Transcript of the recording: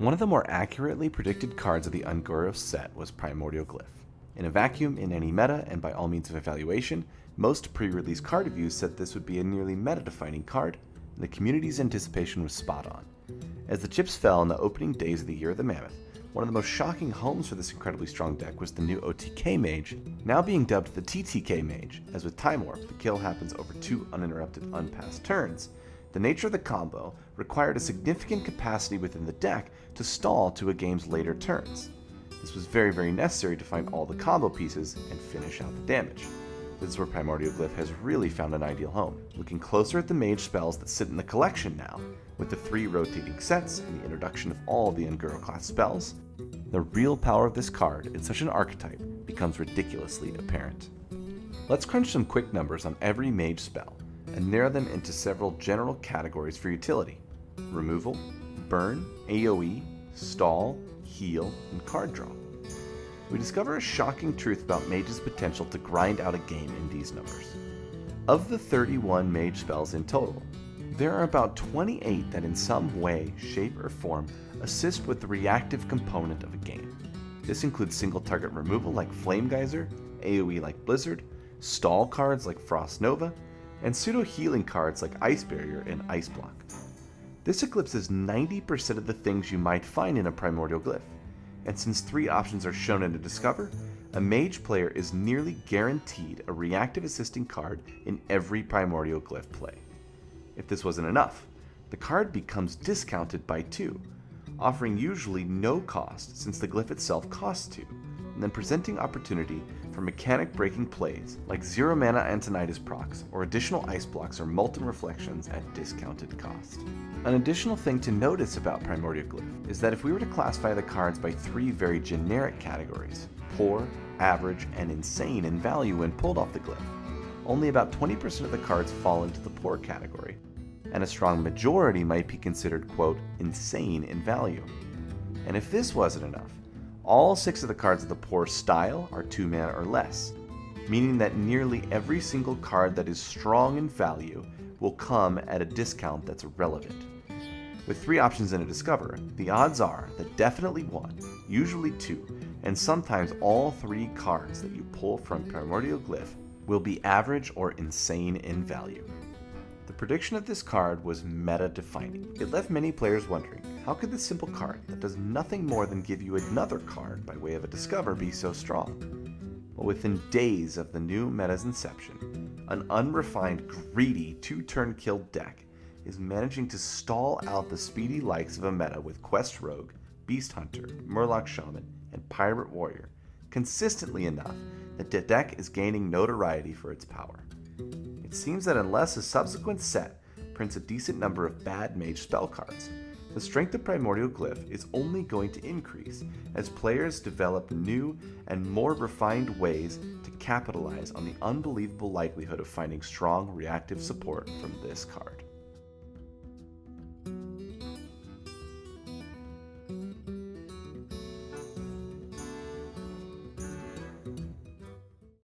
One of the more accurately predicted cards of the Un'Goro set was Primordial Glyph. In a vacuum, in any meta, and by all means of evaluation, most pre-release card reviews said this would be a nearly meta-defining card, and the community's anticipation was spot on. As the chips fell in the opening days of the Year of the Mammoth, one of the most shocking homes for this incredibly strong deck was the new OTK Mage, now being dubbed the TTK Mage, as with Time Warp, the kill happens over 2 uninterrupted unpassed turns. The nature of the combo required a significant capacity within the deck to stall to a game's later turns. This was very necessary to find all the combo pieces and finish out the damage. This is where Primordial Glyph has really found an ideal home. Looking closer at the Mage spells that sit in the collection now, with the 3 rotating sets and the introduction of all the Un'Goro class spells, the real power of this card in such an archetype becomes ridiculously apparent. Let's crunch some quick numbers on every Mage spell, and narrow them into several general categories for utility: removal, burn, AoE, stall, heal, and card draw. We discover a shocking truth about Mage's potential to grind out a game in these numbers. Of the 31 Mage spells in total, there are about 28 that in some way, shape, or form assist with the reactive component of a game. This includes single target removal like Flame Geyser, AoE like Blizzard, stall cards like Frost Nova, and pseudo-healing cards like Ice Barrier and Ice Block. This eclipses 90% of the things you might find in a Primordial Glyph, and since 3 options are shown in a Discover, a Mage player is nearly guaranteed a reactive assisting card in every Primordial Glyph play. If this wasn't enough, the card becomes discounted by 2, offering usually no cost since the glyph itself costs 2, and then presenting opportunity for mechanic-breaking plays like 0 mana Antonidas procs or additional ice blocks or molten reflections at discounted cost. An additional thing to notice about Primordial Glyph is that if we were to classify the cards by 3 very generic categories, poor, average, and insane in value when pulled off the glyph, only about 20% of the cards fall into the poor category, and a strong majority might be considered, quote, insane in value. And if this wasn't enough, all 6 of the cards of the poor style are 2 mana or less, meaning that nearly every single card that is strong in value will come at a discount that's relevant. With 3 options in a Discover, the odds are that definitely 1, usually 2, and sometimes all 3 cards that you pull from Primordial Glyph will be average or insane in value. The prediction of this card was meta-defining. It left many players wondering, how could this simple card that does nothing more than give you another card by way of a Discover be so strong? Well, within days of the new meta's inception, an unrefined, greedy 2-turn kill deck is managing to stall out the speedy likes of a meta with Quest Rogue, Beast Hunter, Murloc Shaman, and Pirate Warrior consistently enough that the deck is gaining notoriety for its power. It seems that unless a subsequent set prints a decent number of bad Mage spell cards, the strength of Primordial Glyph is only going to increase as players develop new and more refined ways to capitalize on the unbelievable likelihood of finding strong reactive support from this card.